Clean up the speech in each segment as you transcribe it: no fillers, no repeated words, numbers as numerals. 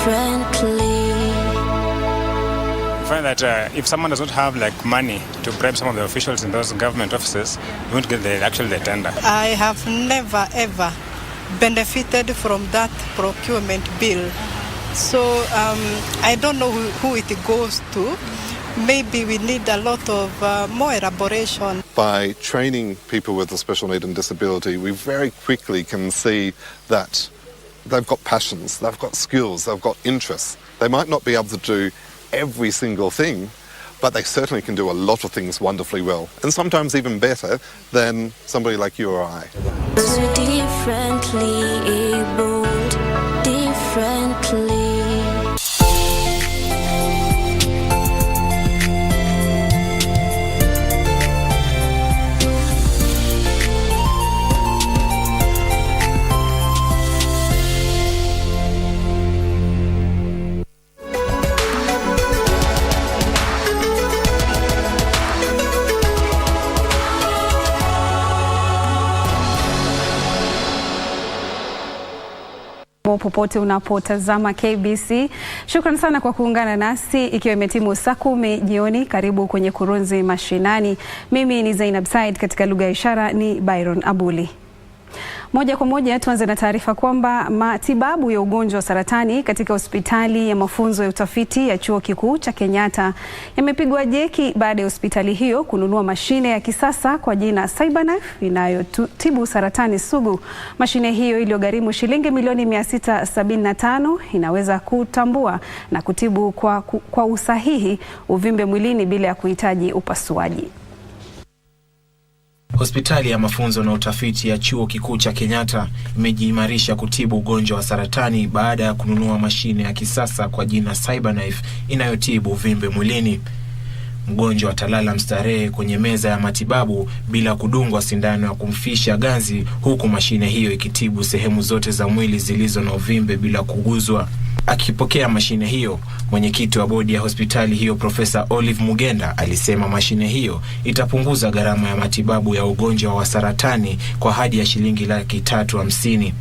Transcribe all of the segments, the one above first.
differently. I find that if someone does not have like money to bribe some of the officials in those government offices, they won't get the tender. I have never ever benefited from that procurement bill. So I don't know who it goes to. Maybe we need a lot of more elaboration. By training people with a special need and disability, we very quickly can see that they've got passions, they've got skills, they've got interests. They might not be able to do every single thing, but they certainly can do a lot of things wonderfully well, and sometimes even better than somebody like you or I. Differently abled, differently. Popote unapotazama KBC. Shukran sana kwa kuungana nasi ikiwa imetimu saa 10 jioni. Karibu kwenye Kurunzi Mashinani. Mimi ni Zainab katika lugha ya ishara ni Byron Abuli. Moja kwa moja tuanze na taarifa kwamba matibabu ya ugonjwa wa saratani katika hospitali ya mafunzo ya utafiti ya Chuo Kikuu cha Kenyatta yamepigwa jeki baada ya hospitali hiyo kununua mashine ya kisasa kwa jina CyberKnife inayotibu saratani sugu. Mashine hiyo iliyogharimu shilingi milioni 675 inaweza kutambua na kutibu kwa usahihi uvimbe mwilini bila ya kuhitaji upasuaji. Hospitali ya mafunzo na utafiti ya Chuo Kikuu cha Kenyatta imejiimarisha kutibu ugonjwa wa saratani baada ya kununua mashine ya kisasa kwa jina CyberKnife inayotibu uvimbe mwilini. Mgonjwa atalala mstarehe kwenye meza ya matibabu bila kudungwa sindano ya kumfisha ganzi, huku mashine hiyo ikitibu sehemu zote za mwili zilizo na uvimbe bila kuguzwa. Akipokea mashine hiyo, mwenyekiti wa bodi ya hospitali hiyo Profesa Olive Mugenda alisema mashine hiyo itapunguza gharama ya matibabu ya ugonjwa wa saratani kwa hadi ya shilingi 350,000.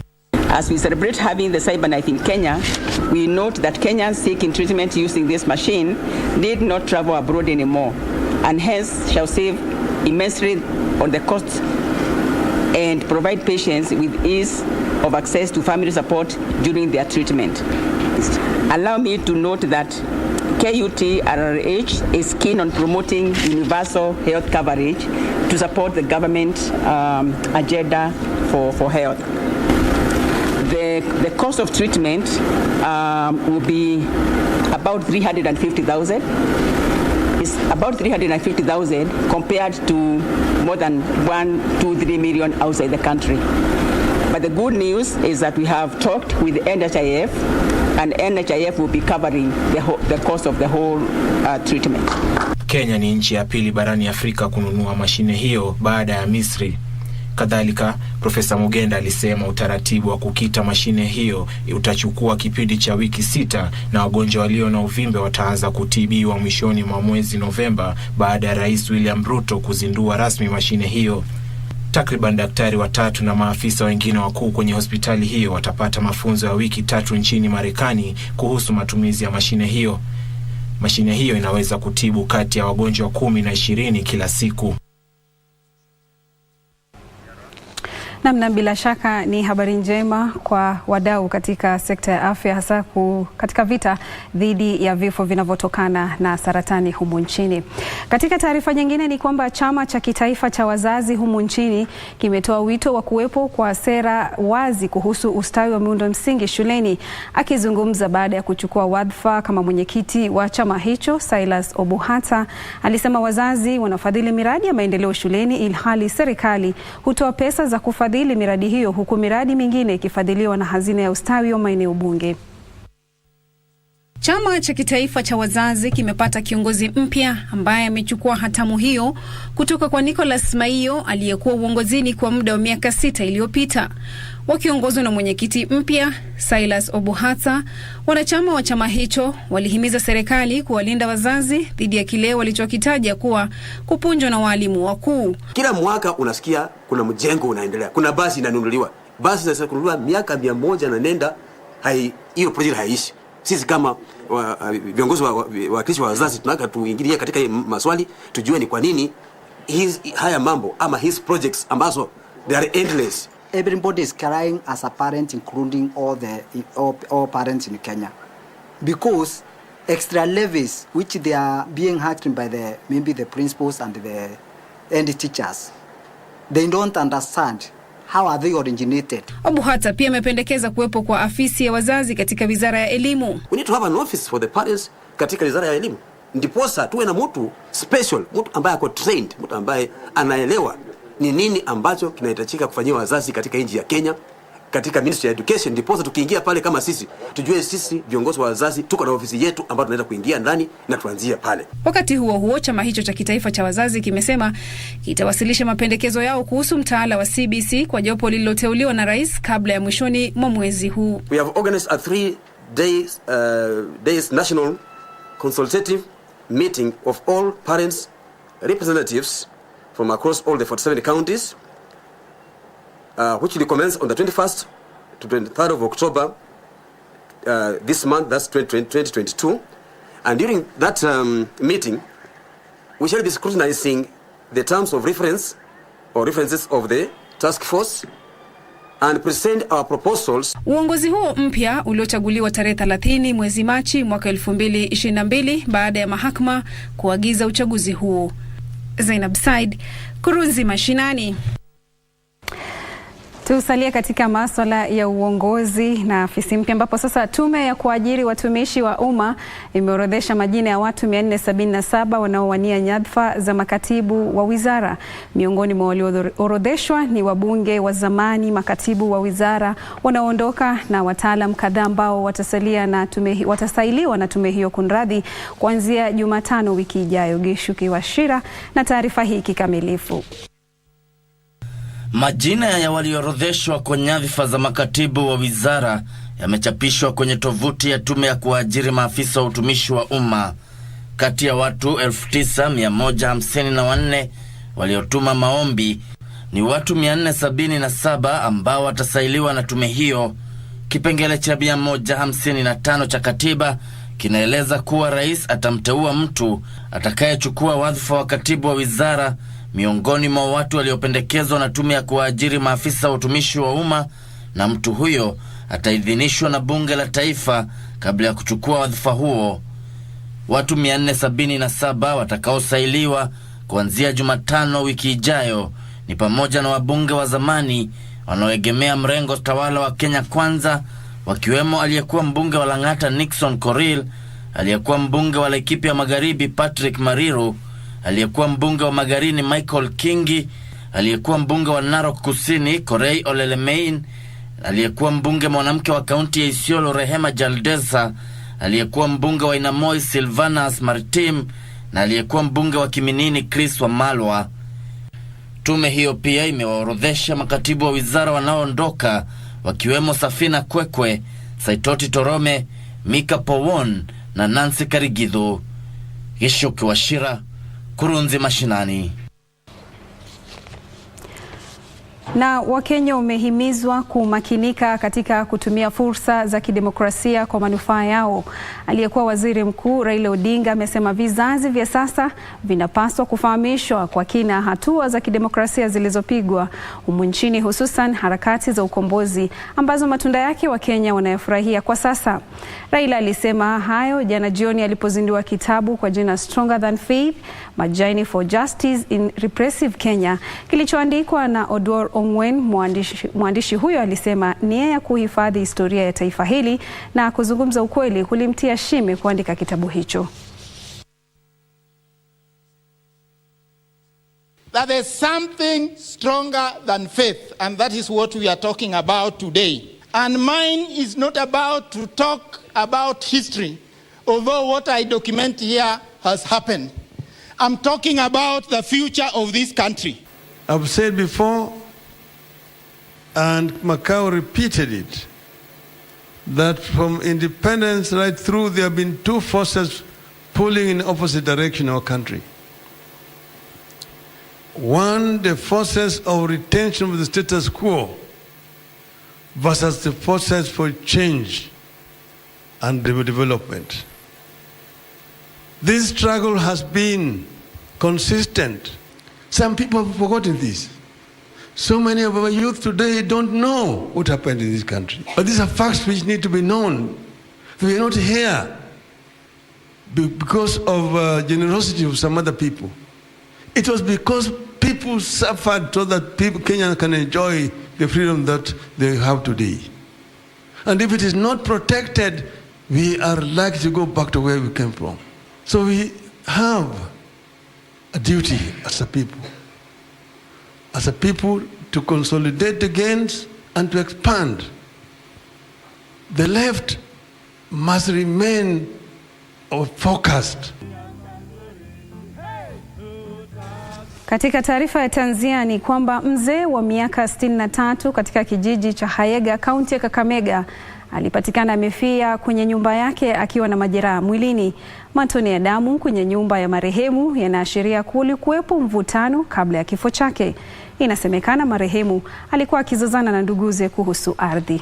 As we celebrate having the CyberKnife in Kenya, we note that Kenyans seeking treatment using this machine need not travel abroad anymore, and hence shall save immensely on the costs and provide patients with ease of access to family support during their treatment. Allow me to note that KUT-RRH is keen on promoting universal health coverage to support the government agenda for health. The cost of treatment will be about 350,000. It's about 350,000 compared to more than 1-3 million outside the country. But the good news is that we have talked with the NHIF, and NHIF will be covering the cost of the whole treatment. Kenya ni nchi ya pili barani Afrika kununua mashine hiyo baada ya Misri. Kadhalika, Profesa Mugenda alisema utaratibu wa kukita mashine hiyo utachukua kipindi cha wiki 6 na wagonjwa walio na uvimbe wataanza kutibiwa mwishoni mwa mwezi Novemba baada ya Rais William Ruto kuzindua rasmi mashine hiyo. Takriban daktari 3 na maafisa wengine wakuu kwenye hospitali hiyo watapata mafunzo ya wiki 3 nchini Marekani kuhusu matumizi ya mashine hiyo. Mashine hiyo inaweza kutibu kati ya wagonjwa 10 na 20 kila siku. Na bila shaka ni habari njema kwa wadau katika sekta ya afya, hasa katika vita dhidi ya vifo vinavyotokana na saratani humu nchini. Katika taarifa nyingine ni kwamba chama cha kitaifa cha wazazi humu nchini kimetoa wito wa kuwepo kwa sera wazi kuhusu ustawi wa miundo msingi shuleni. Akizungumza baada ya kuchukua wadhifa kama mwenyekiti wa chama hicho, Silas Obuhata alisema wazazi wanafadhili miradi ya maendeleo shuleni ilhali serikali hutoa pesa za kufadhili miradi hiyo, huku miradi mingine ikifadhiliwa na hazina ya ustawi wa maeneo bunge. Chama cha kitaifa cha wazazi kimepata kiongozi mpya ambaye amechukua hatamu hiyo kutoka kwa Nicholas Maiyo aliyekuwa uongozini kwa muda wa miaka 6 iliyopita. Wakiongozwa na mwenyekiti mpya Silas Obuhata, wanachama wa chama hicho walihimiza serikali kuwalinda wazazi dhidi ya kile walichokitaja kuwa kupunjwa na walimu wakuu. Kila mwaka unasikia kuna mjengo unaendelea, kuna basi inanunuliwa. Basi sasa kununuliwa miaka 100 na nenda, hiyo project haishi. sisi kama viongozi wa Kristo wa wazazi tunataka tuingilie katika maswali, tujue ni kwa nini haya mambo ama his projects ambazo they are endless. Everybody is crying as a parent, including all parents in Kenya, because extra levies which they are being hacked by maybe the principals and the teachers, they don't understand how are they originated. Obuhata pia amependekeza kuwepo kwa afisi ya wazazi katika wizara ya elimu. We need to have an office for the parents katika wizara ya elimu. Ndiposa tuwe na mtu special, mtu ambaye ako trained, mtu ambaye anaelewa ni nini ambacho kinahitajika kufanywa wazazi katika nchi ya Kenya, katika Ministry of Education. Ndiposa tukiingia pale kama sisi, tujue sisi viongozi wa wazazi tuko na ofisi yetu ambayo tunaweza kuingia ndani na tuanzie pale. Wakati huo huo, chama hicho cha kitaifa cha wazazi kimesema kitawasilisha mapendekezo yao kuhusu mtaala wa CBC kwa jopo lililoteuliwa na rais kabla ya mwishoni mwa mwezi huu. We have organized a 3 days national consultative meeting of all parents representatives from across all the 47 counties, which will commence on the 21st to 23rd of October this month, that's 2022. And during that meeting, we shall be scrutinizing the terms of reference or references of the task force and present our proposals. Uongozi huo mpya uliochaguliwa tarehe 30 mwezi Machi mwaka 2022 baada ya mahakama kuagiza uchaguzi huo. Zainab, Kurunzi, Mashinani. Tusalia katika masuala ya uongozi na afisi mpya ambapo sasa tume ya kuajiri watumishi wa umma imeorodhesha majina ya watu 477 wanaowania nyadhifa za makatibu wa wizara. Miongoni mwa walioorodheshwa ni wabunge wa makatibu wa wizara wanaoondoka na wataalam kadhaa ambao watasailiwa na tume hiyo kunradhi kuanzia Jumatano wiki ijayo. Gishuki Washira na taarifa hii kikamilifu. Majina ya walioorodheshwa kwa nyadhifa za makatibu wa wizara yamechapishwa kwenye tovuti ya tume ya kuajiri maafisa wa utumishi wa umma. Kati ya watu 9154 waliotuma maombi ni watu 477 ambao watasailiwa na tume hiyo. Kipengele cha 155 cha katiba kinaeleza kuwa rais atamteua mtu atakayechukua wadhifa wa katibu wa wizara miongoni mwa watu waliopendekezwa na tume ya kuajiri maafisa wa utumishi wa umma, na mtu huyo ataidhinishwa na bunge la taifa kabla ya kuchukua wadhifa huo. Watu 477 watakaosailiwa kuanzia Jumatano wiki ijayo ni pamoja na wabunge wa zamani wanaoegemea mrengo tawala wa Kenya Kwanza, wakiwemo aliyekuwa mbunge wa Lang'ata Nixon Koril, aliyekuwa mbunge wa Laikipia Magharibi Patrick Mariru, aliyekuwa mbunge wa Magarini Michael Kingi, aliyekuwa mbunge wa Narok Kusini Korei Olelemein, aliyekuwa mbunge mwanamke wa kaunti ya Isiolo Rehema Jaldesa, aliyekuwa mbunge wa Inamoi Silvanas Maritim na aliyekuwa mbunge wa Kiminini Chris Wamalwa. Tume hiyo pia imewaorodhesha makatibu wa wizara wanaoondoka, wakiwemo Safina Kwekwe, Saitoti Torome, Mika Powon na Nancy Karigidhu. Gishuki Washira, Kurunzi, Mashinani. Na Wakenya wamehimizwa kumakinika katika kutumia fursa za kidemokrasia kwa manufaa yao. Aliyekuwa waziri mkuu Raila Odinga amesema vizazi vya sasa vinapaswa kufahamishwa kwa kina hatua za kidemokrasia zilizopigwa humu nchini, hususan harakati za ukombozi ambazo matunda yake Wakenya wanayafurahia kwa sasa. Raila alisema hayo jana jioni alipozindua kitabu kwa jina Stronger Than Faith, My Journey for Justice in Repressive Kenya, kilichoandikwa na Odwor Ongwen. Mwandishi huyo alisema nia ya kuhifadhi historia ya taifa hili na kuzungumza ukweli kulimtia shime kuandika kitabu hicho. That there's something stronger than faith, and that is what we are talking about today. And mine is not about to talk about history, although what I document here has happened. I'm talking about the future of this country. I've said before, and Macau repeated it, that from independence right through there have been two forces pulling in opposite direction in our country. One, the forces of retention of the status quo versus the forces for change. and development. This struggle has been consistent. Some people have forgotten this. So many of our youth today don't know what happened in this country. But these are facts which need to be known. We are not here because of generosity of some other people. It was because people suffered so that Kenyans can enjoy the freedom that they have today. And if it is not protected, we are likely to go back to where we came from. So we have a duty as a people to consolidate the gains and to expand. The left must remain focused. Katika taarifa ya tanzia ni kwamba mzee wa miaka 63 katika kijiji cha Hayega, kaunti ya Kakamega, alipatikana amefia kwenye nyumba yake akiwa na majeraha mwilini. Matone ya damu kwenye nyumba ya marehemu yanaashiria kulikuwepo mvutano kabla ya kifo chake. Inasemekana marehemu alikuwa akizozana na nduguze kuhusu ardhi.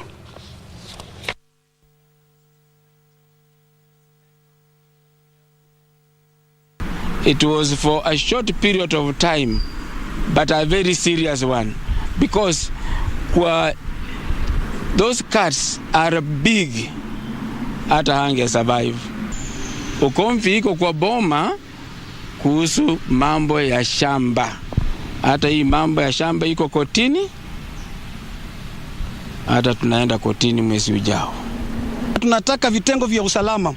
It was for a short period of time, but a very serious one, because those cats are big, hata hange survive. Ukomvi iko kwa boma kuhusu mambo ya shamba. Hata hii mambo ya shamba iko kotini, hata tunaenda kotini mwezi ujao. Tunataka vitengo vya usalama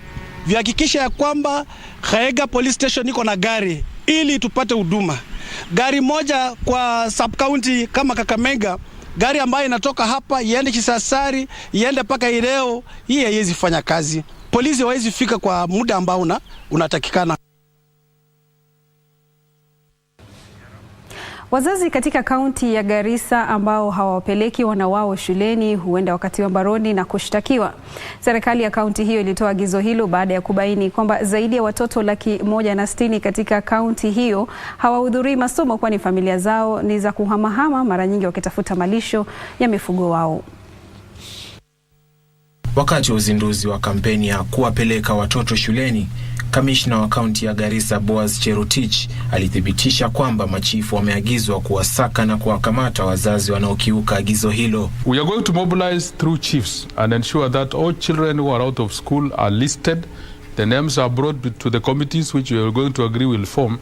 vihakikisha ya kwamba Hayega Police Station iko na gari ili tupate huduma. Gari moja kwa sub county kama Kakamega, gari ambayo inatoka hapa iende Kisasari, iende paka Ireo, hii haiwezi fanya kazi. Polisi hawezi fika kwa muda ambao unatakikana. Wazazi katika kaunti ya Garissa ambao hawapeleki wana wao shuleni huenda wakatiwa mbaroni na kushtakiwa. Serikali ya kaunti hiyo ilitoa agizo hilo baada ya kubaini kwamba zaidi ya watoto 160,000 katika kaunti hiyo hawahudhurii masomo kwani familia zao ni za kuhamahama, mara nyingi wakitafuta malisho ya mifugo wao. Wakati wa uzinduzi wa kampeni ya kuwapeleka watoto shuleni, kamishna wa kaunti ya Garissa Boaz Cherotich alithibitisha kwamba machifu wameagizwa kuwasaka na kuwakamata wazazi wanaokiuka agizo hilo. We are going to mobilize through chiefs and ensure that all children who are out of school are listed. The names are brought to the committees which we are going to agree will form,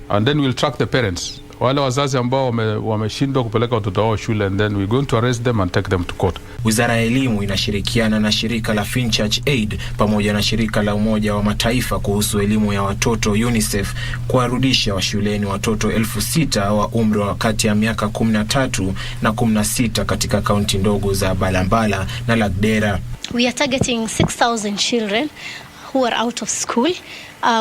and then we'll track the parents. Wale wazazi ambao wameshindwa kupeleka watoto wao shule, and then we're going to arrest them and take them to court. Wizara ya elimu inashirikiana na shirika la Finchurch Aid pamoja na shirika la Umoja wa Mataifa kuhusu elimu ya watoto UNICEF kuwarudisha wa shuleni watoto 6,000 wa umri wa kati ya miaka 13 na 16 katika kaunti ndogo za Balambala na Lagdera. We are targeting 6,000 children who are out of school.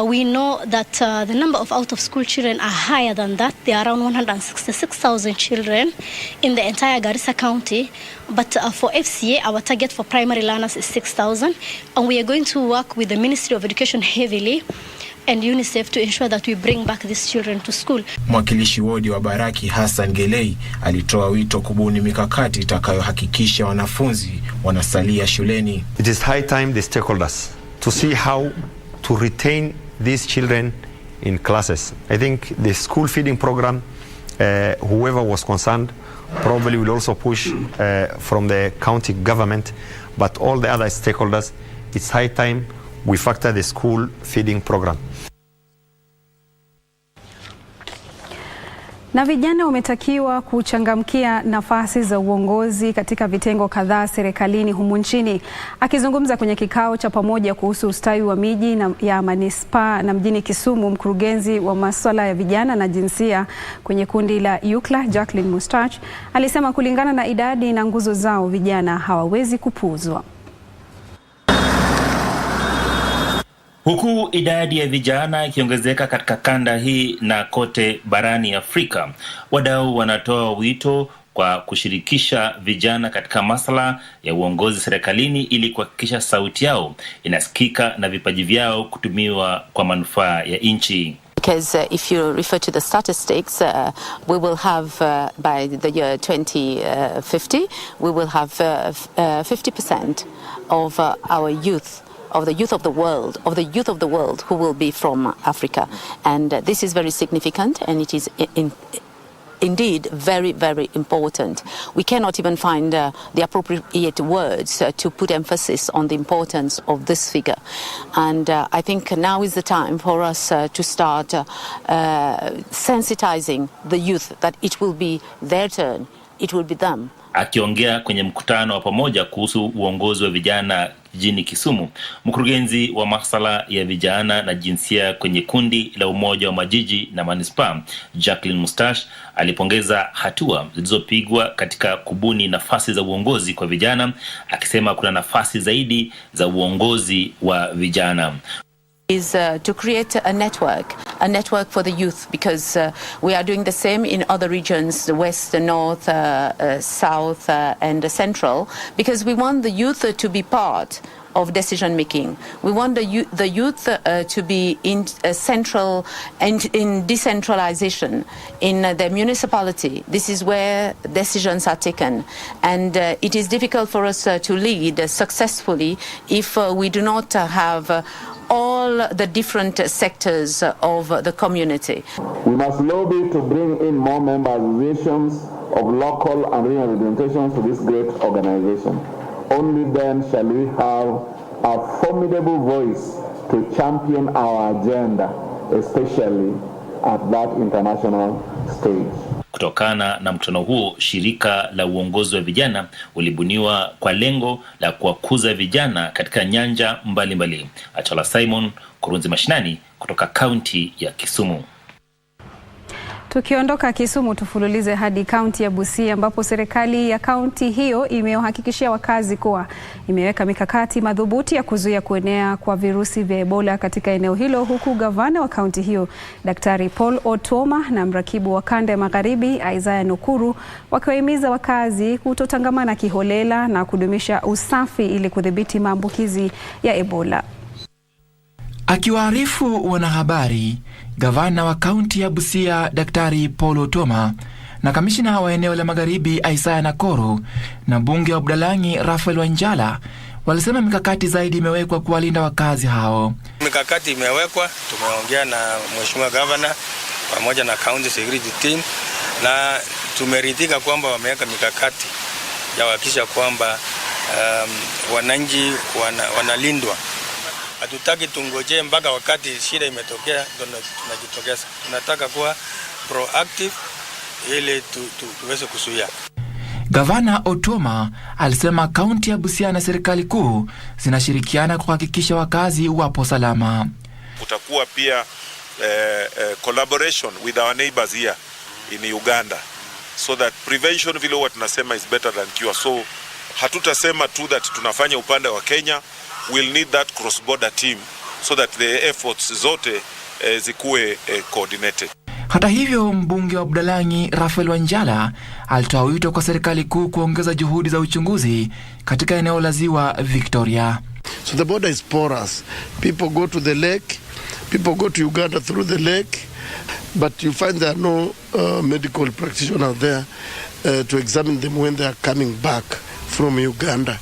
We know that the number of out-of-school children are higher than that. There are around 166,000 children in the entire Garissa County. But for FCA, our target for primary learners is 6,000. And we are going to work with the Ministry of Education heavily and UNICEF to ensure that we bring back these children to school. Mwakilishi wodi wa Baraki Hassan Gelei alitoa wito kubuni mikakati itakayohakikisha wanafunzi wanasalia shuleni. It is high time the stakeholders to see how to retain these children in classes. I think the school feeding program, whoever was concerned, probably will also push from the county government, but all the other stakeholders, it's high time we factor the school feeding program. Na vijana wametakiwa kuchangamkia nafasi za uongozi katika vitengo kadhaa serikalini humu nchini. Akizungumza kwenye kikao cha pamoja kuhusu ustawi wa miji ya manispaa na mjini Kisumu, mkurugenzi wa masuala ya vijana na jinsia kwenye kundi la UCLA, Jacqueline Mustach, alisema kulingana na idadi na nguzo zao vijana hawawezi kupuuzwa. Huku idadi ya vijana ikiongezeka katika kanda hii na kote barani Afrika, wadau wanatoa wito kwa kushirikisha vijana katika masuala ya uongozi serikalini ili kuhakikisha sauti yao inasikika na vipaji vyao kutumiwa kwa manufaa ya nchi. Because if you refer to the statistics, we will have by the year 2050, we will have 50% of our youth of the youth of the world who will be from Africa. And this is very significant, and it is indeed very, very important. We cannot even find the appropriate words to put emphasis on the importance of this figure. And I think now is the time for us to start sensitizing the youth that it will be their turn, it will be them. Akiongea kwenye mkutano wa pamoja kuhusu uongozi wa vijana jijini Kisumu, mkurugenzi wa masuala ya vijana na jinsia kwenye kundi la Umoja wa Majiji na Manispaa, Jacqueline Mustache, alipongeza hatua zilizopigwa katika kubuni nafasi za uongozi kwa vijana, akisema kuna nafasi zaidi za uongozi wa vijana. Is to create a network for the youth, because we are doing the same in other regions, the west, the north, south, and the central, because we want the youth to be part of decision making. We want the youth to be in central and in decentralization in the municipality. This is where decisions are taken, and it is difficult for us to lead successfully if we do not have all the different sectors of the community. We must lobby to bring in more member associations of local and regional representations to this great organization. Only then shall we have a formidable voice to champion our agenda, especially at that international stage. Kutokana na mkutano huo, shirika la uongozi wa vijana ulibuniwa kwa lengo la kuwakuza vijana katika nyanja mbalimbali. Achola Simon, Kurunzi Mashinani, kutoka kaunti ya Kisumu. Tukiondoka Kisumu tufululize hadi kaunti ya Busia, ambapo serikali ya kaunti hiyo imewahakikishia wakazi kuwa imeweka mikakati madhubuti ya kuzuia kuenea kwa virusi vya Ebola katika eneo hilo, huku gavana wa kaunti hiyo Daktari Paul Otuoma na mrakibu wa kanda ya Magharibi Isaiah Nukuru wakiwahimiza wakazi kutotangamana kiholela na kudumisha usafi ili kudhibiti maambukizi ya Ebola. Akiwaarifu wanahabari, gavana wa kaunti ya Busia Daktari Paul Otuoma na kamishina wa eneo la Magharibi Isaiah Nukuru na mbunge wa Budalangi Raphael Wanjala walisema mikakati zaidi imewekwa kuwalinda wakazi hao. Mikakati imewekwa, tumeongea na mheshimiwa gavana pamoja na county security team, na tumeridhika kwamba wameweka mikakati ya kuhakikisha kwamba wananchi wanalindwa. Hatutaki tungoje mpaka wakati shida imetokea ndio tunajitokeza. Tunataka kuwa proactive ili tuweze kuzuia. Gavana Otuoma alisema kaunti ya Busia na serikali kuu zinashirikiana kuhakikisha wakazi wapo salama. Kutakuwa pia collaboration with our neighbors here in Uganda, so that prevention vile huwa tunasema is better than cure. So hatutasema tu that tunafanya upande wa Kenya. We'll need that cross-border team so that the efforts zote zikuwe coordinated. Hata hivyo, mbunge wa Budalangi Raphael Wanjala alitoa wito kwa serikali kuu kuongeza juhudi za uchunguzi katika eneo la Ziwa Victoria. So the border is porous. People go to the lake, people go to Uganda through the lake, but you find there are no medical practitioners there to examine them when they are coming back from Uganda.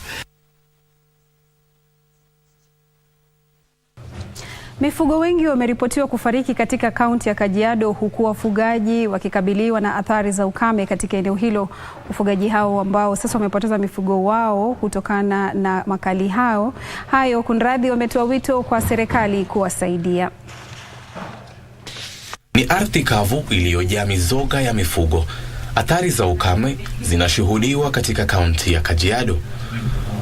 Mifugo wengi wameripotiwa kufariki katika kaunti ya Kajiado, huku wafugaji wakikabiliwa na athari za ukame katika eneo hilo. Wafugaji hao ambao sasa wamepoteza mifugo wao kutokana na makali hayo kunradhi, wametoa wito kwa serikali kuwasaidia. Ni ardhi kavu iliyojaa mizoga ya mifugo. Athari za ukame zinashuhudiwa katika kaunti ya Kajiado.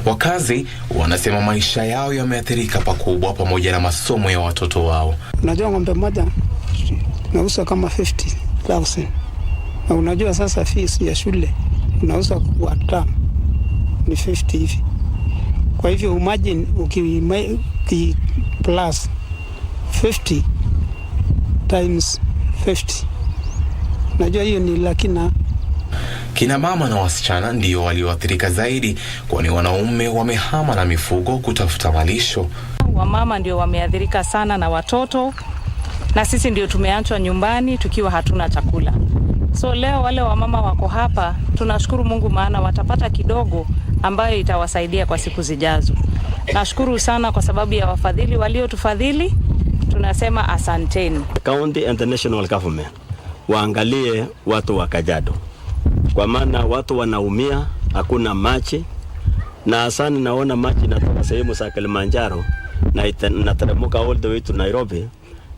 Wakazi wanasema maisha yao yameathirika pakubwa pamoja na masomo ya watoto wao. Unajua ng'ombe moja nauza kama 50,000. Na unajua sasa fees ya shule unauza kwa term ni 50 hivi. Kwa hivyo imagine uki plus 50 times 50. Najua hiyo ni lakina. Kina mama na wasichana ndio walioathirika zaidi, kwani wanaume wamehama na mifugo kutafuta malisho. Wamama ndio wameathirika sana na watoto, na sisi ndio tumeachwa nyumbani tukiwa hatuna chakula. So leo wale wamama wako hapa, tunashukuru Mungu maana watapata kidogo ambayo itawasaidia kwa siku zijazo. Nashukuru sana kwa sababu ya wafadhili waliotufadhili. Tunasema asanteni. County and the national government waangalie watu wa Kajiado, kwa maana watu wanaumia, hakuna maji, na sana naona maji inatoka sehemu za Kilimanjaro na inateremka all the way to Nairobi,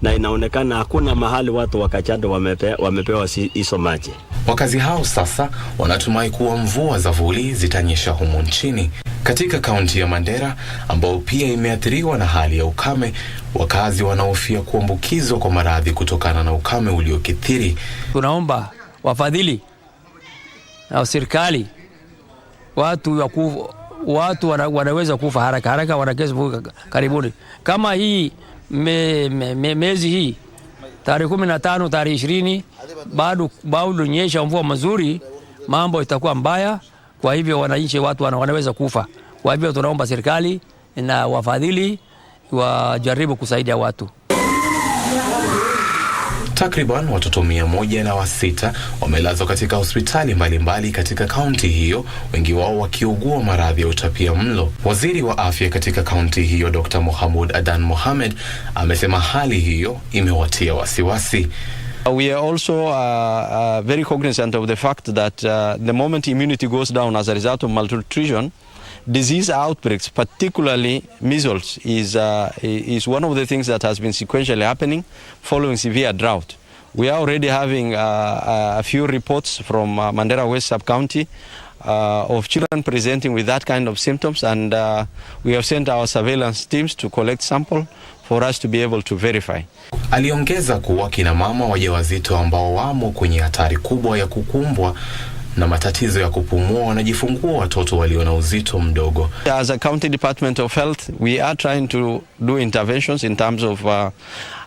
na inaonekana hakuna mahali watu wa Kajiado wamepewa hizo maji. Wakazi hao sasa wanatumai kuwa mvua za vuli zitanyesha humu nchini. Katika kaunti ya Mandera, ambao pia imeathiriwa na hali ya ukame, wakazi wanahofia kuambukizwa kwa maradhi kutokana na ukame uliokithiri. Tunaomba wafadhili na serikali, watu wanaweza kufa haraka wanakesha karibuni. Kama hii mezi hii tarehe 15 tarehe 20 bado nyesha mvua mazuri, mambo itakuwa mbaya. Kwa hivyo wananchi, watu wanaweza kufa. Kwa hivyo tunaomba serikali na wafadhili wajaribu kusaidia watu. Takriban watoto 106 wamelazwa katika hospitali mbalimbali katika kaunti hiyo, wengi wao wakiugua maradhi ya utapia mlo. Waziri wa afya katika kaunti hiyo Dr. Mohamud Adan Mohamed amesema hali hiyo imewatia wasiwasi. We are also very cognizant of the fact that the moment immunity goes down as a result of malnutrition, disease outbreaks, particularly measles, is one of the things that has been sequentially happening following severe drought. We are already having a few reports from Mandera West Sub-County of children presenting with that kind of symptoms, and we have sent our surveillance teams to collect sample for us to be able to verify. Aliongeza kuwa kina mama wajawazito ambao wamo kwenye hatari kubwa ya kukumbwa na matatizo ya kupumua wanajifungua watoto walio na uzito mdogo. As a county department of health, we are trying to do interventions in terms of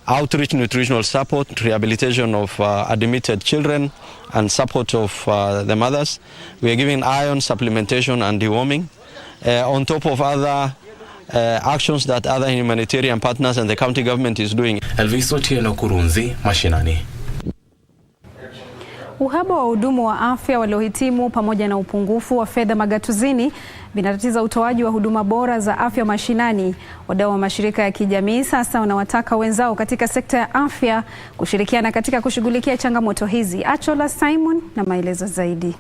outreach, nutritional support, rehabilitation of admitted children, and support of the mothers. We are giving iron supplementation and deworming, on top of other actions that other humanitarian partners and the county government is doing. Kurunzi, Mashinani. Uhaba wa hudumu wa afya waliohitimu pamoja na upungufu wa fedha magatuzini vinatatiza utoaji wa huduma bora za afya mashinani. Wadau wa mashirika ya kijamii sasa wanawataka wenzao katika sekta ya afya kushirikiana katika kushughulikia changamoto hizi. Achola Simon na maelezo zaidi.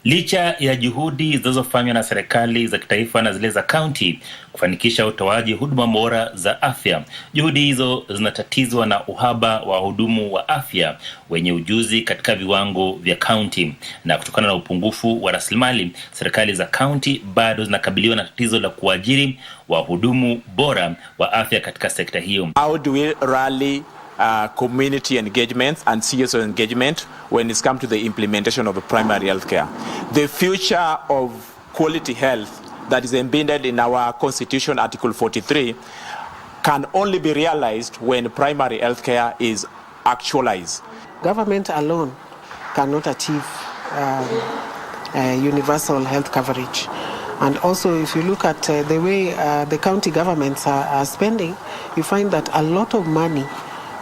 Licha ya juhudi zinazofanywa na serikali za kitaifa na zile za kaunti kufanikisha utoaji huduma bora za afya, juhudi hizo zinatatizwa na uhaba wa wahudumu wa afya wenye ujuzi katika viwango vya kaunti. Na kutokana na upungufu wa rasilimali, serikali za kaunti bado zinakabiliwa na tatizo la kuajiri wahudumu bora wa afya katika sekta hiyo. How do we rally community engagement and CSO engagement when it's come to the implementation of primary health care? The future of quality health that is embedded in our Constitution, Article 43, can only be realized when primary health care is actualized. Government alone cannot achieve universal health coverage. And also, if you look at the way the county governments are spending, you find that a lot of money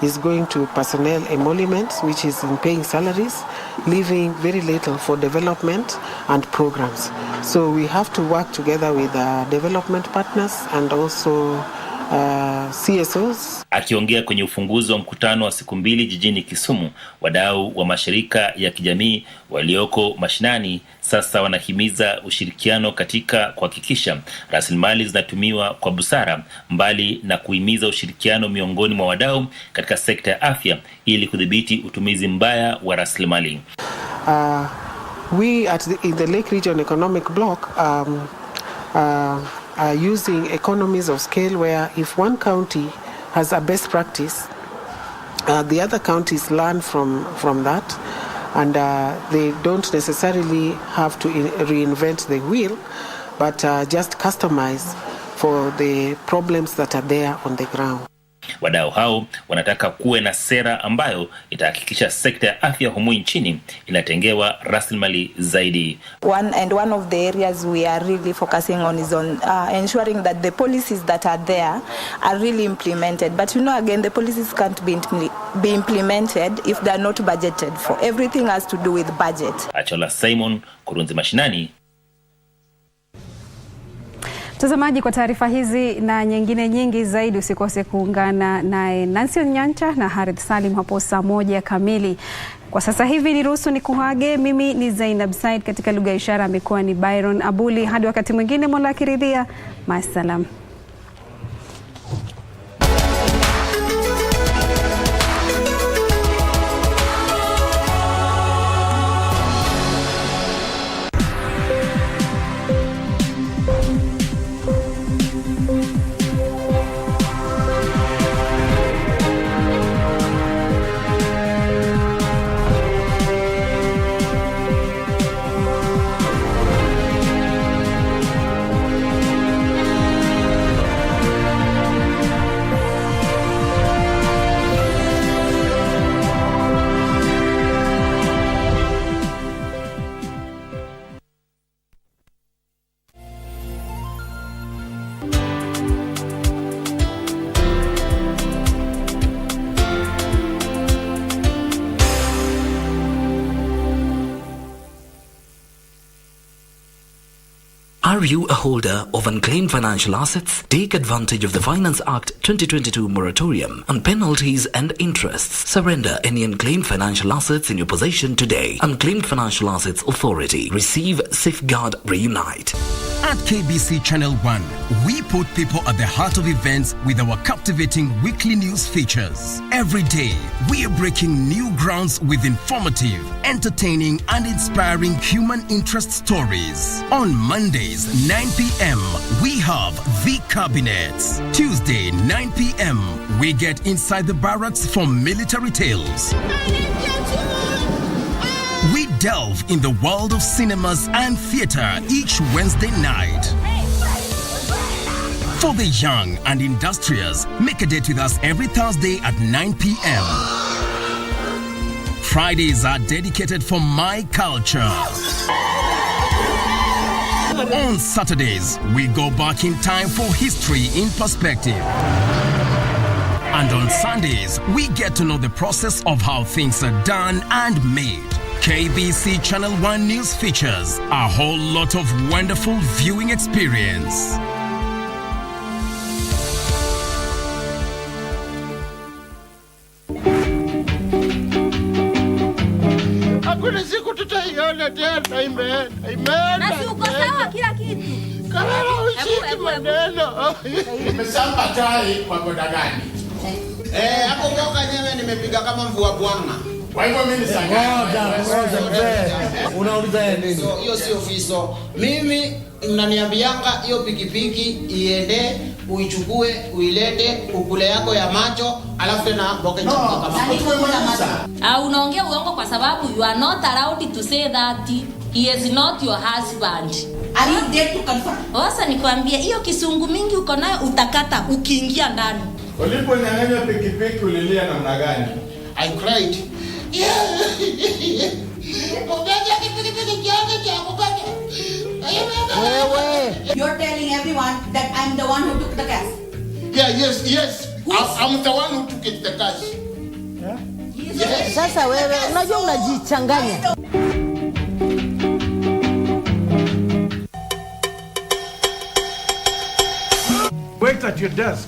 is going to personnel emoluments, which is in paying salaries, leaving very little for development and programs. So we have to work together with development partners and also CSOs. Akiongea kwenye ufunguzi wa mkutano wa siku 2 jijini Kisumu, wadau wa mashirika ya kijamii walioko mashinani sasa wanahimiza ushirikiano katika kuhakikisha rasilimali zinatumiwa kwa busara, mbali na kuhimiza ushirikiano miongoni mwa wadau katika sekta ya afya ili kudhibiti utumizi mbaya wa rasilimali. We in the Lake Region Economic Block are using economies of scale where if one county has a best practice, the other counties learn from that, and they don't necessarily have to reinvent the wheel, but just customize for the problems that are there on the ground. Wadau hao wanataka kuwe na sera ambayo itahakikisha sekta ya afya humu nchini inatengewa rasilimali zaidi. One of the areas we are really focusing on is on ensuring that the policies that are there are really implemented. But again, the policies can't be implemented if they are not budgeted for. Everything has to do with budget. Achola Simon, Kurunzi Mashinani. Mtazamaji, kwa taarifa hizi na nyingine nyingi zaidi usikose kuungana naye Nancy Nyancha na Harith Salim hapo saa 1 kamili. Kwa sasa hivi niruhusu nikuage. Mimi ni Zainab Said, katika lugha ya ishara amekuwa ni Byron Abuli. Hadi wakati mwingine, Mola akiridhia. Maasalam. Are you a holder of unclaimed financial assets? Take advantage of the Finance Act 2022 moratorium on penalties and interests. Surrender any unclaimed financial assets in your possession today. Unclaimed Financial Assets Authority. Receive, safeguard, reunite. At KBC Channel 1, we put people at the heart of events with our captivating weekly news features. Every day, we are breaking new grounds with informative, entertaining, and inspiring human interest stories. On Mondays, 9 p.m., we have The Cabinets. Tuesday, 9 p.m., we get inside the barracks for military tales. We delve in the world of cinemas and theater each Wednesday night. For the young and industrious, make a date with us every Thursday at 9 p.m. Fridays are dedicated for my culture. On Saturdays, we go back in time for history in perspective. And on Sundays, we get to know the process of how things are done and made. KBC Channel 1 News features a whole lot of wonderful viewing experience. Hakuna siku tutaiona tena, imeenda. Na si uko sawa kila kitu. Karara ushiki maneno. Nimesamba tai kwa boda gani? Hapo mboga nyewe nimepiga kama mvua bwana. Kwa hivyo mimi unauliza nini? Hiyo sio fiso. Mimi mnaniambianga hiyo pikipiki iende uichukue uilete ukule yako ya macho alafu tena mboga kama. Unaongea uongo kwa sababu you are not allowed to say that he is not your husband. Are you dead to confirm? Sasa nikwambie hiyo kisungu mingi uko nayo utakata ukiingia ndani. Uliponyang'anya pikipiki ulilia namna gani? I cried. You're telling everyone that I'm the one who took the cash. Yeah, yes. I'm the one who took it, the cash. Yeah? Yes. Sasa wewe unajua unajichanganya. Wait at your desk.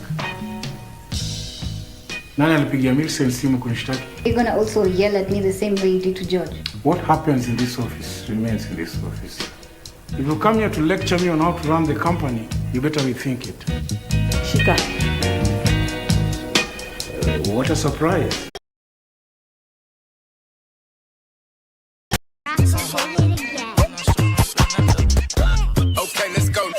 Nani alipigia Millicent simu kunishtaki? You're gonna also yell at me the same way you did to George. What happens in this office remains in this office. If you come here to lecture me on how to run the company, you better rethink it. Shika. What a surprise. Okay, let's go.